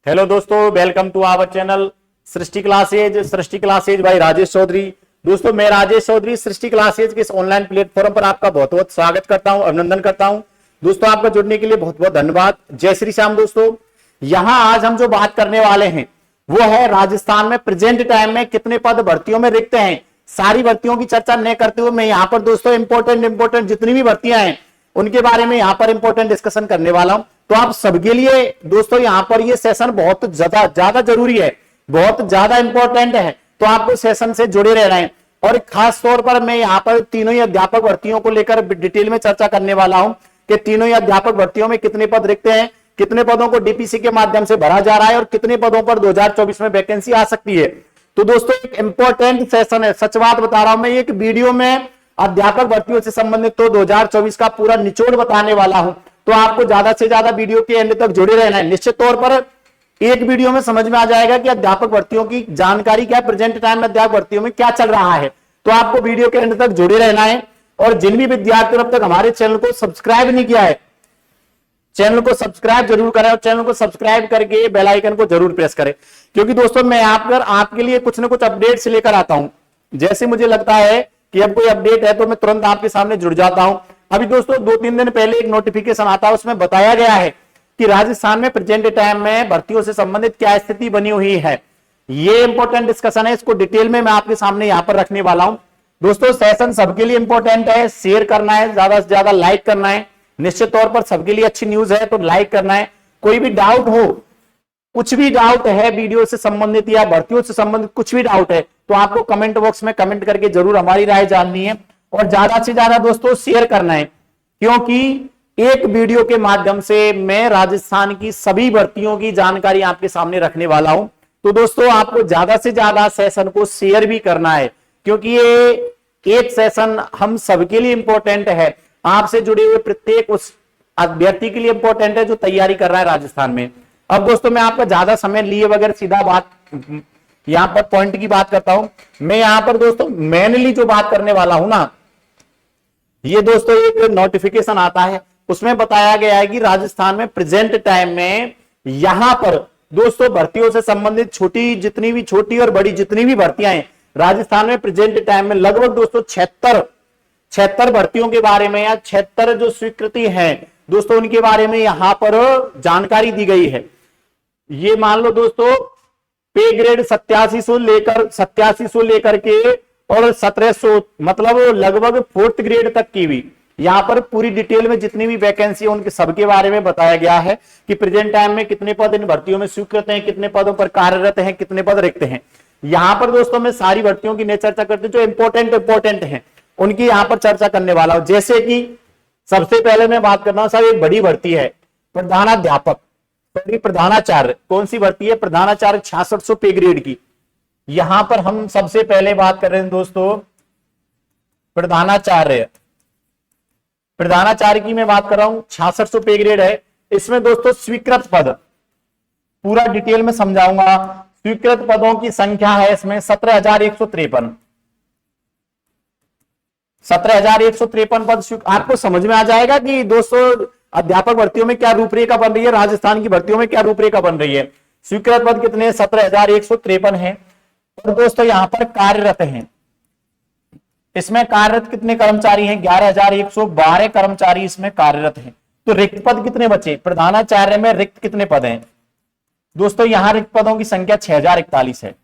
Hello दोस्तों, welcome to our channel Srishti classes भाई राजेश चौधरी। दोस्तों मैं राजेश चौधरी सृष्टि क्लासेज के इस ऑनलाइन प्लेटफॉर्म पर आपका बहुत बहुत स्वागत करता हूं, अभिनंदन करता हूं। दोस्तों आपका जुड़ने के लिए बहुत बहुत धन्यवाद। जय श्री श्याम। दोस्तों यहां आज हम जो बात करने वाले हैं वो है राजस्थान में प्रेजेंट टाइम में कितने पद भर्तियों में रिक्त हैं। सारी भर्तियों की चर्चा नहीं करते हुए मैं यहाँ पर दोस्तों इंपॉर्टेंट जितनी भी भर्तियां हैं उनके बारे में यहाँ पर इंपॉर्टेंट डिस्कशन करने वाला हूं। तो आप सबके लिए दोस्तों यहाँ पर ये सेशन बहुत ज्यादा जरूरी है, बहुत ज्यादा इंपॉर्टेंट है। तो आपको सेशन से जुड़े रहना है और खास तौर पर मैं यहाँ पर तीनों ही अध्यापक भर्तियों को लेकर डिटेल में चर्चा करने वाला हूं कि तीनों ही अध्यापक भर्तियों में कितने पद रिक्त हैं, कितने पदों को डीपीसी के माध्यम से भरा जा रहा है और कितने पदों पर 2024 में वैकेंसी आ सकती है। तो दोस्तों एक इंपॉर्टेंट सेशन है, सच बात बता रहा हूं मैं। एक वीडियो में अध्यापक भर्तियों से संबंधित तो 2024 का पूरा निचोड़ बताने वाला हूं। तो आपको ज्यादा से ज्यादा वीडियो के एंड तक जुड़े रहना है। निश्चित तौर पर एक वीडियो में समझ में आ जाएगा कि अध्यापक भर्तियों की जानकारी क्या है, प्रेजेंट टाइम में अध्यापक भर्तियों में क्या चल रहा है। तो आपको वीडियो के एंड तक जुड़े रहना है। और जिन भी विद्यार्थियों ने अब तक हमारे चैनल को सब्सक्राइब नहीं किया है, चैनल को सब्सक्राइब जरूर करें और चैनल को सब्सक्राइब करके बेल आइकन को जरूर प्रेस करें, क्योंकि दोस्तों मैं आप पर आपके लिए कुछ ना कुछ अपडेट्स लेकर आता हूं। जैसे मुझे लगता है कि अब कोई अपडेट है तो मैं तुरंत आपके सामने जुड़ जाता हूं। अभी दोस्तों 2-3 दिन पहले एक नोटिफिकेशन आता है, उसमें बताया गया है कि राजस्थान में प्रेजेंट टाइम में भर्तियों से संबंधित क्या स्थिति बनी हुई है। ये इंपॉर्टेंट डिस्कशन है, इसको डिटेल में मैं आपके सामने यहां पर रखने वाला हूं। दोस्तों सेशन सबके लिए इंपॉर्टेंट है, शेयर करना है, ज्यादा से ज्यादा लाइक करना है। निश्चित तौर पर सबके लिए अच्छी न्यूज है तो लाइक करना है। कोई भी डाउट हो, कुछ भी डाउट है वीडियो से संबंधित या भर्तियों से संबंधित कुछ भी डाउट है तो आपको कमेंट बॉक्स में कमेंट करके जरूर हमारी राय जाननी है और ज्यादा से ज्यादा दोस्तों शेयर करना है, क्योंकि एक वीडियो के माध्यम से मैं राजस्थान की सभी भर्तियों की जानकारी आपके सामने रखने वाला हूं। तो दोस्तों आपको ज्यादा से ज्यादा सेशन को शेयर भी करना है, क्योंकि ये एक सेशन हम सबके लिए इंपॉर्टेंट है। आपसे जुड़े हुए प्रत्येक उस अभ्यर्थी के लिए इंपॉर्टेंट है जो तैयारी कर रहा है राजस्थान में। अब दोस्तों मैं आपका ज्यादा समय लिए बगैर सीधा बात यहां पर पॉइंट की बात करता हूं। मैं यहां पर दोस्तों मेनली जो बात करने वाला हूं ना, ये दोस्तों एक नोटिफिकेशन आता है, उसमें बताया गया है कि राजस्थान में प्रेजेंट टाइम में यहां पर दोस्तों भर्तियों से संबंधित छोटी और बड़ी जितनी भी भर्तियां हैं राजस्थान में प्रेजेंट टाइम में लगभग दोस्तों 76 भर्तियों के बारे में या 76 जो स्वीकृति है दोस्तों उनके बारे में यहां पर जानकारी दी गई है। ये मान लो दोस्तों पे ग्रेड 8700 लेकर के और 1700 मतलब लगभग 4th ग्रेड तक की भी यहां पर पूरी डिटेल में जितनी भी वैकेंसी है उनके सबके बारे में बताया गया है कि प्रेजेंट टाइम में कितने पद इन भर्तियों में स्वीकृत हैं, कितने पदों पर कार्यरत हैं, कितने पद रिक्त हैं। यहां पर दोस्तों मैं सारी भर्तियों की नहीं चर्चा करते, जो इंपॉर्टेंट हैं उनकी यहां पर चर्चा करने वाला हूं। जैसे कि सबसे पहले मैं बात करना हूं सर, एक बड़ी भर्ती है प्रधानाध्यापक, प्रधानाचार्य। कौन सी भर्ती है? प्रधानाचार्य 6600 पे ग्रेड की। यहां पर हम सबसे पहले बात कर रहे हैं दोस्तों प्रधानाचार्य की मैं बात कर रहा हूं, 6600 पे ग्रेड है। इसमें दोस्तों स्वीकृत पद पूरा डिटेल में समझाऊंगा। स्वीकृत पदों की संख्या है इसमें 17,153 पद। आपको समझ में आ जाएगा कि दोस्तों अध्यापक भर्तियों में क्या रूपरेखा बन रही है, राजस्थान की भर्तियों में क्या रूपरेखा बन रही है। स्वीकृत पद कितने? 17,153 है। और दोस्तों यहां पर कार्यरत हैं, इसमें कार्यरत कितने कर्मचारी हैं? 11,112 कर्मचारी इसमें कार्यरत हैं। तो रिक्त पद कितने बचे? प्रधानाचार्य में रिक्त कितने पद हैं दोस्तों? यहां रिक्त पदों की संख्या 6,041 है।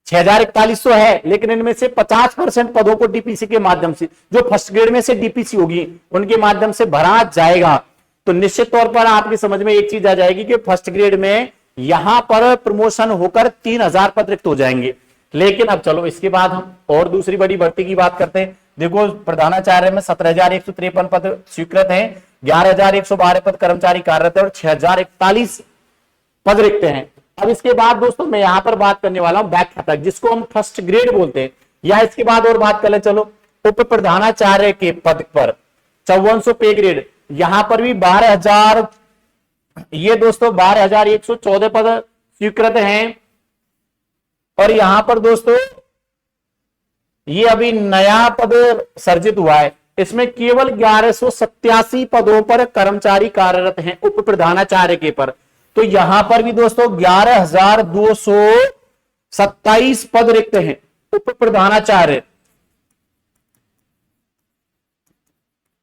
6,041 तो है, लेकिन इनमें से 50% पदों को डीपीसी के माध्यम से, जो फर्स्ट ग्रेड में से डीपीसी होगी उनके माध्यम से भरा जाएगा। तो निश्चित तौर पर आपकी समझ में एक चीज आ जाएगी कि फर्स्ट ग्रेड में यहां पर प्रमोशन होकर 3,000 पद रिक्त हो जाएंगे। लेकिन अब चलो इसके बाद हम और दूसरी बड़ी भर्ती की बात करते हैं। देखो प्रधानाचार्य में 17,153 पद स्वीकृत हैं, 11,112 पद कर्मचारी कार्यरत है और 6,041 पद रिक्त हैं। अब इसके बाद दोस्तों मैं यहां पर बात करने वाला हूं व्याख्यातक, जिसको हम फर्स्ट ग्रेड बोलते हैं। या इसके बाद और बात कर ले चलो उप प्रधानाचार्य के पद पर 5400 पे ग्रेड, यहां पर भी 12,000 ये दोस्तों 12,114 पद स्वीकृत हैं। और यहां पर दोस्तों ये अभी नया पद सर्जित हुआ है, इसमें केवल 1187 पदों पर कर्मचारी कार्यरत हैं उप प्रधानाचार्य के पर। तो यहां पर भी दोस्तों 11,227 पद रिक्त हैं। उप प्रधानाचार्य,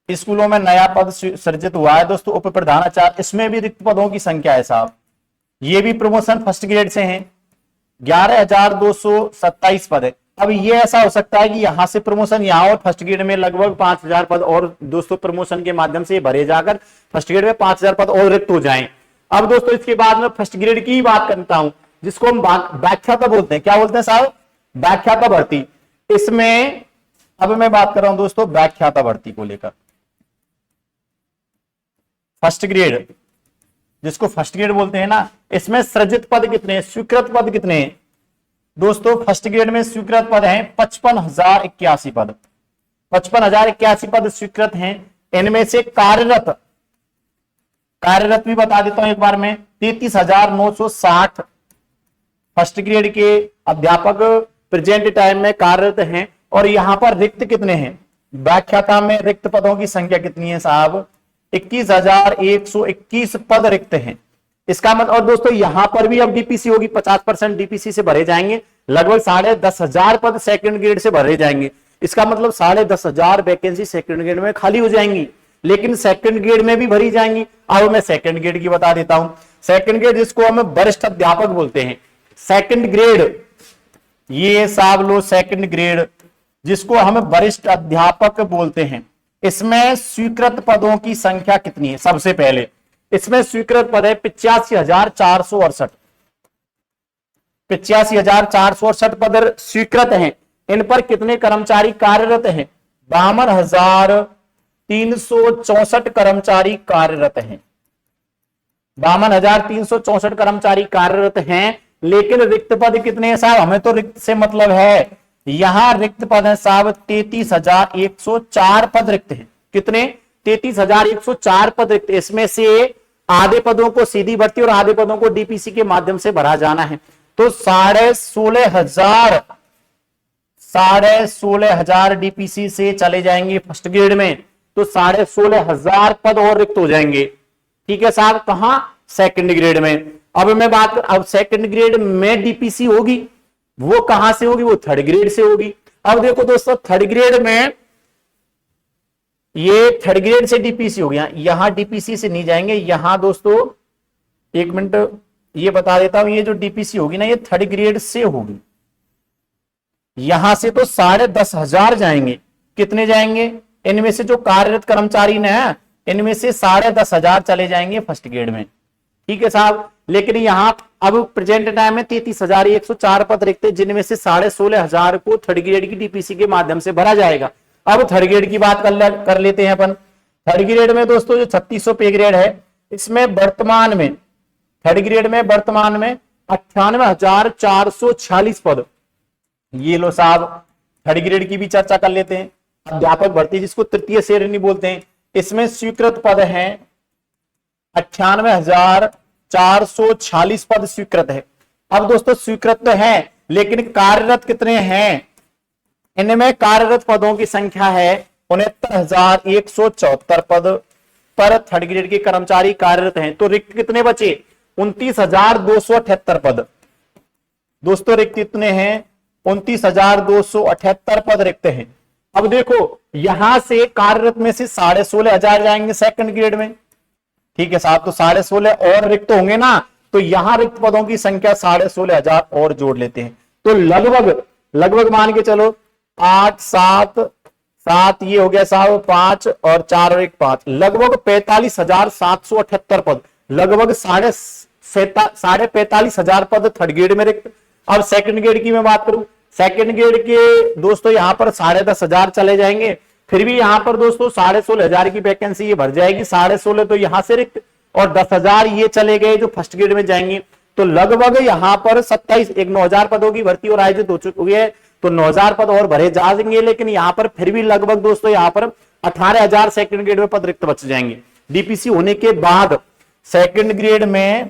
स्कूलों में नया पद सृजित हुआ है दोस्तों, उप प्रधानाचार्य, इसमें भी रिक्त पदों की संख्या है साहब। ये भी प्रमोशन फर्स्ट ग्रेड से हैं, 11,227 पद है। अब ये ऐसा हो सकता है कि यहां से प्रमोशन यहां और फर्स्ट ग्रेड में लगभग 5,000 पद और दोस्तों प्रमोशन के माध्यम से भरे जाकर फर्स्ट ग्रेड में 5,000 पद और रिक्त हो जाएं। अब दोस्तों इसके बाद में फर्स्ट ग्रेड की बात करता हूं, जिसको हम व्याख्याता बोलते हैं। क्या बोलते हैं साहब? व्याख्याता भर्ती। इसमें अब मैं बात कर रहा हूं दोस्तों व्याख्याता भर्ती को लेकर। फर्स्ट ग्रेड, जिसको फर्स्ट ग्रेड बोलते हैं ना, इसमें सृजित पद कितने हैं, स्वीकृत पद कितने हैं दोस्तों? फर्स्ट ग्रेड में स्वीकृत पद हैं 55,081 पद, 55,081 पद स्वीकृत हैं। इनमें से कार्यरत भी बता देता हूं एक बार में, 33,960 फर्स्ट ग्रेड के अध्यापक प्रेजेंट टाइम में कार्यरत हैं। और यहां पर रिक्त कितने हैं? व्याख्याता में रिक्त पदों की संख्या कितनी है साहब? 21,121 पद रिक्त हैं। इसका मतलब, और दोस्तों यहां पर भी अब डीपीसी होगी, 50% डीपीसी से भरे जाएंगे, लगभग 10,500 पद सेकंड ग्रेड से भरे जाएंगे। इसका मतलब 10,500 वैकेंसी सेकंड ग्रेड में खाली हो जाएंगी, लेकिन सेकंड ग्रेड में भी भरी जाएंगी। अब मैं सेकंड ग्रेड की बता देता हूं। सेकंड ग्रेड जिसको हम वरिष्ठ अध्यापक बोलते हैं, सेकंड ग्रेड, ये साहब लो सेकंड ग्रेड जिसको हम वरिष्ठ अध्यापक बोलते हैं, इसमें स्वीकृत पदों की संख्या कितनी है? सबसे पहले इसमें स्वीकृत पद है 85,468, 85,468 पद स्वीकृत हैं। इन पर कितने कर्मचारी कार्यरत हैं? 52,364 कर्मचारी कार्यरत हैं, 52,364 कर्मचारी कार्यरत हैं। लेकिन रिक्त पद कितने हैं साहब? हमें तो रिक्त से मतलब है, यहां रिक्त पद है साहब 33,104 पद रिक्त हैं। कितने? 33,104 पद रिक्त। इसमें से आधे पदों को सीधी भर्ती और आधे पदों को डीपीसी के माध्यम से भरा जाना है। तो 16,500 डीपीसी से चले जाएंगे फर्स्ट ग्रेड में, तो 16,500 पद और रिक्त हो जाएंगे। ठीक है साहब, कहां? सेकंड ग्रेड में। अब मैं बात कर, अब सेकंड ग्रेड में डीपीसी होगी, वो कहां से होगी? वो थर्ड ग्रेड से होगी। अब देखो दोस्तों थर्ड ग्रेड में, ये थर्ड ग्रेड से डीपीसी हो गया, यहां डीपीसी से नहीं जाएंगे। यहां दोस्तों एक मिनट ये बता देता हूं, ये जो डीपीसी होगी ना, ये थर्ड ग्रेड से होगी। यहां से तो 10,500 जाएंगे। कितने जाएंगे? इनमें से जो कार्यरत कर्मचारी ने, इनमें से 10,500 चले जाएंगे फर्स्ट ग्रेड में। ठीक है साहब, लेकिन यहां अब प्रेजेंट टाइम में 33,104 पद रिक्त हैं, जिनमें से 16,500 को थर्ड ग्रेड की डीपीसी के माध्यम से भरा जाएगा। अब थर्ड ग्रेड की बात कर लेते हैं अपन। थर्ड ग्रेड में दोस्तों जो 3600 पे ग्रेड है, इसमें वर्तमान में थर्ड ग्रेड में वर्तमान में 98,446 पद। ये लो साहब, थर्ड ग्रेड की भी चर्चा कर लेते हैं। अध्यापक भर्ती जिसको तृतीय श्रेणी बोलते हैं, इसमें स्वीकृत पद हैं 98,446 पद स्वीकृत है। अब दोस्तों स्वीकृत तो है, लेकिन कार्यरत कितने हैं? इनमें कार्यरत पदों की संख्या है 69,174 पद पर थर्ड ग्रेड के कर्मचारी कार्यरत हैं। तो रिक्त कितने बचे? 29,278 पद। दोस्तों रिक्त कितने हैं? 29,278 पद रिक्त हैं। अब देखो यहां से कार्यरत में से 16,500 जाएंगे सेकंड ग्रेड में। ठीक है साहब, तो 16,500 और रिक्त होंगे ना, तो यहां रिक्त पदों की संख्या 16,500 और जोड़ लेते हैं। तो लगभग मान के चलो 8 7 ये हो गया साहब 5 और 4 और 1 5, लगभग 45,778 पद, लगभग 45,500 पद थर्ड ग्रेड में रिक्त। अब सेकंड ग्रेड की मैं बात करूं, सेकंड ग्रेड के दोस्तों यहां पर 10,500 चले जाएंगे। फिर भी यहां पर दोस्तों 16,500 की वैकेंसी ये भर जाएगी, 16,500 तो यहां से रिक्त और 10,000 ये चले गए जो फर्स्ट ग्रेड में जाएंगे। तो लगभग यहां पर 9,000 पदों की भर्ती और आयोजित हो चुकी है, तो 9,000 पद और भरे जाएंगे। लेकिन यहां पर फिर भी लगभग दोस्तों यहां पर 18,000 सेकंड ग्रेड में पद रिक्त बच जाएंगे। डीपीसी होने के बाद सेकंड ग्रेड में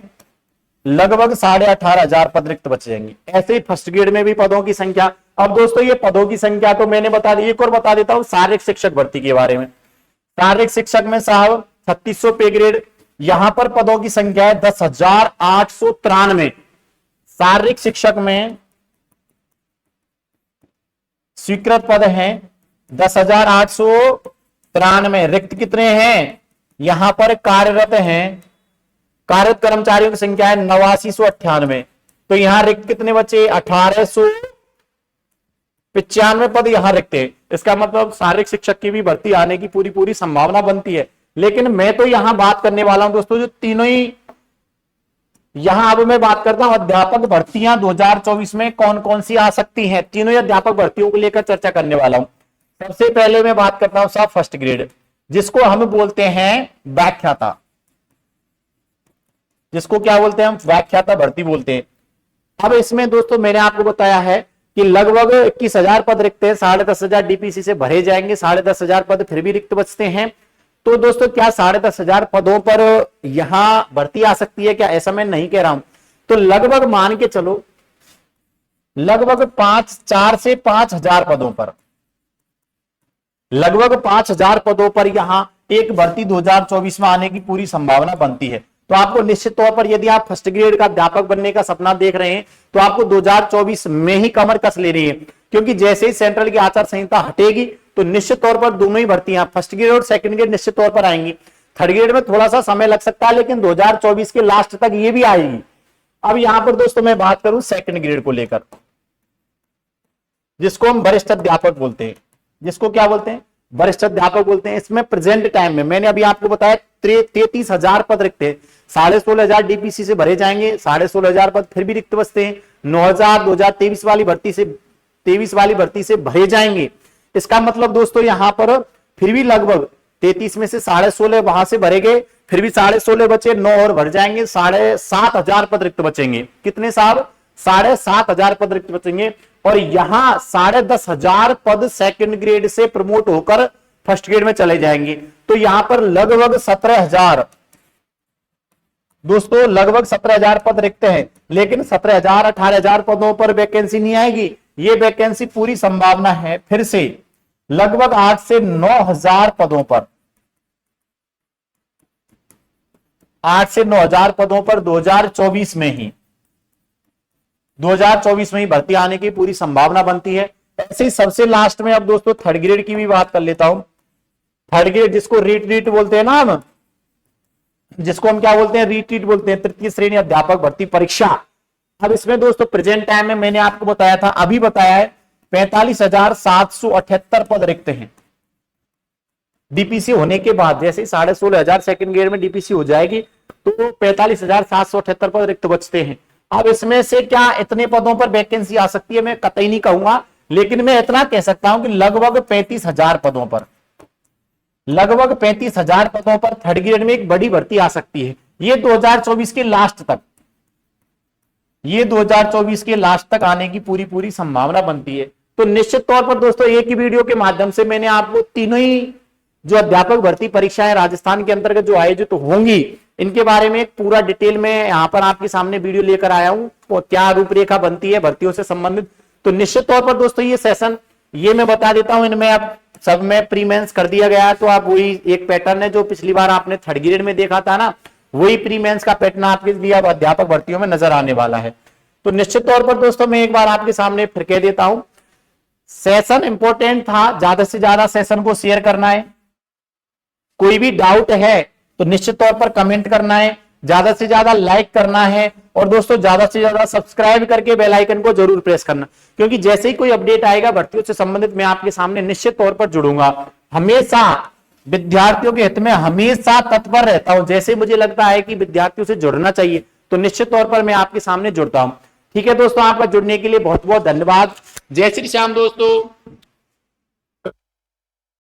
लगभग 18,500 पद रिक्त बच जाएंगे। ऐसे ही फर्स्ट ग्रेड में भी पदों की संख्या। अब दोस्तों ये पदों की संख्या तो मैंने बता दी, एक और बता देता हूं शारीरिक शिक्षक भर्ती के बारे में। शारीरिक शिक्षक में साहब 3600 पे ग्रेड, यहां पर पदों की संख्या है 10,893। शारीरिक शिक्षक में स्वीकृत पद हैं 10,893। रिक्त कितने हैं? यहां पर कार्यरत हैं, कार्यरत कर्मचारियों की संख्या है 8998। तो यहां रिक्त कितने बचे? 1895 पद यहां रिक्त है। इसका मतलब शारीरिक शिक्षक की भी भर्ती आने की पूरी पूरी संभावना बनती है। लेकिन मैं तो यहां बात करने वाला हूं दोस्तों, जो तीनों ही यहां अब मैं बात करता हूं अध्यापक भर्तियां 2024 में कौन कौन सी आ सकती हैं। तीनों ही अध्यापक भर्तियों को लेकर चर्चा करने वाला हूं। सबसे पहले मैं बात करता हूं साहब फर्स्ट ग्रेड, जिसको हम बोलते हैं व्याख्याता। जिसको क्या बोलते हैं हम? व्याख्याता भर्ती बोलते हैं। अब इसमें दोस्तों मैंने आपको बताया है कि लगभग 21,000 पद रिक्त हैं, 10,500 डीपीसी से भरे जाएंगे, 10,500 पद फिर भी रिक्त बचते हैं। तो दोस्तों क्या 10,500 पदों पर यहां भर्ती आ सकती है क्या? ऐसा मैं नहीं कह रहा हूं। तो लगभग मान के चलो लगभग 4 से 5,000 पदों पर, लगभग 5,000 पदों पर यहां एक भर्ती 2024 में आने की पूरी संभावना बनती है। तो आपको निश्चित तौर पर यदि आप फर्स्ट ग्रेड का अध्यापक बनने का सपना देख रहे हैं तो आपको 2024 में ही कमर कस ले रही है, क्योंकि जैसे ही सेंट्रल की आचार संहिता हटेगी तो निश्चित तौर पर दोनों ही भर्तियां फर्स्ट ग्रेड और सेकंड ग्रेड निश्चित तौर पर आएंगी। थर्ड ग्रेड में थोड़ा सा समय लग सकता है, लेकिन 2024 के लास्ट तक ये भी आएगी। अब यहां पर दोस्तों मैं बात करूं सेकंड ग्रेड को लेकर, जिसको हम वरिष्ठ अध्यापक बोलते हैं। जिसको क्या बोलते हैं? वरिष्ठ अध्यापक बोलते हैं। इसमें प्रेजेंट टाइम में मैंने अभी आपको बताया 33,000 पद रिक्त है, 16,500 डीपीसी से भरे जाएंगे, 16,500 पद फिर भी रिक्त बचते हैं, 9,000 2023 वाली भर्ती से 23 वाली भर्ती से भरे जाएंगे। इसका मतलब दोस्तों यहां पर फिर भी लगभग 33 में से 16,500 वहां से भरे गए, फिर भी 16,500 बचे, 9 और भर जाएंगे, 7,500 पद रिक्त बचेंगे। कितने साहब? 7,500 पद रिक्त बचेंगे। और यहां 10,500 पद सेकंड ग्रेड से प्रमोट होकर फर्स्ट ग्रेड में चले जाएंगे। तो यहां पर लगभग 17,000 दोस्तों, लगभग 17,000 पद रिक्त हैं, लेकिन 17,000 18,000 पदों पर वैकेंसी नहीं आएगी। ये वैकेंसी पूरी संभावना है फिर से लगभग 8 से 9,000 पदों पर, 8 से 9,000 पदों पर 2024 में ही 2024 में ही भर्ती आने की पूरी संभावना बनती है। ऐसे ही सबसे लास्ट में अब दोस्तों थर्ड ग्रेड की भी बात कर लेता हूं। थर्ड ग्रेड जिसको रीट बोलते हैं ना हम, जिसको हम क्या बोलते हैं? रीट बोलते हैं, तृतीय श्रेणी अध्यापक भर्ती परीक्षा। अब इसमें दोस्तों प्रेजेंट टाइम में मैंने आपको बताया था, अभी बताया है 45,778 पद रिक्त हैं। डीपीसी होने के बाद जैसे 16,500 सेकंड ग्रेड में डीपीसी हो जाएगी तो 45,778 पद रिक्त बचते हैं। अब इसमें से क्या इतने पदों पर वैकेंसी आ सकती है मैं कतई नहीं कहूंगा, लेकिन मैं इतना कह सकता हूं कि लगभग 35,000 पदों पर, लगभग 35,000 पदों पर थर्ड ग्रेड में एक बड़ी भर्ती आ सकती है। ये 2024 के लास्ट तक, ये 2024 के लास्ट तक आने की पूरी पूरी संभावना बनती है। तो निश्चित तौर पर दोस्तों एक ही वीडियो के माध्यम से मैंने आपको तीनों ही जो अध्यापक भर्ती परीक्षाएं राजस्थान के अंतर्गत जो आयोजित होंगी इनके बारे में एक पूरा डिटेल में यहां पर आपके सामने वीडियो लेकर आया हूं, तो क्या रूपरेखा बनती है भर्तियों से संबंधित। तो निश्चित तौर पर दोस्तों ये सेशन ये मैं बता देता हूं, इनमें अब सब में प्री मेंस कर दिया गया है। तो आप वही एक पैटर्न है जो पिछली बार आपने थर्ड ग्रेड में देखा था ना, वही प्री मेंस का पैटर्न आपके लिए अब अध्यापक भर्तियों में नजर आने वाला है। तो निश्चित तौर पर दोस्तों मैं एक बार आपके सामने फिर कह देता हूं, सेशन इंपॉर्टेंट था, ज्यादा से ज्यादा सेशन को शेयर करना है। कोई भी डाउट है तो निश्चित तौर पर कमेंट करना है, ज्यादा से ज्यादा लाइक करना है, और दोस्तों ज्यादा से ज्यादा सब्सक्राइब करके बेल आइकन को जरूर प्रेस करना, क्योंकि जैसे ही कोई अपडेट आएगा भर्तियों से संबंधित मैं आपके सामने निश्चित तौर पर जुड़ूंगा। हमेशा विद्यार्थियों के हित में हमेशा तत्पर रहता हूं। जैसे मुझे लगता है कि विद्यार्थियों से जुड़ना चाहिए तो निश्चित तौर पर मैं आपके सामने जुड़ता हूं। ठीक है दोस्तों, आपका जुड़ने के लिए बहुत बहुत धन्यवाद। जय श्री श्याम दोस्तों।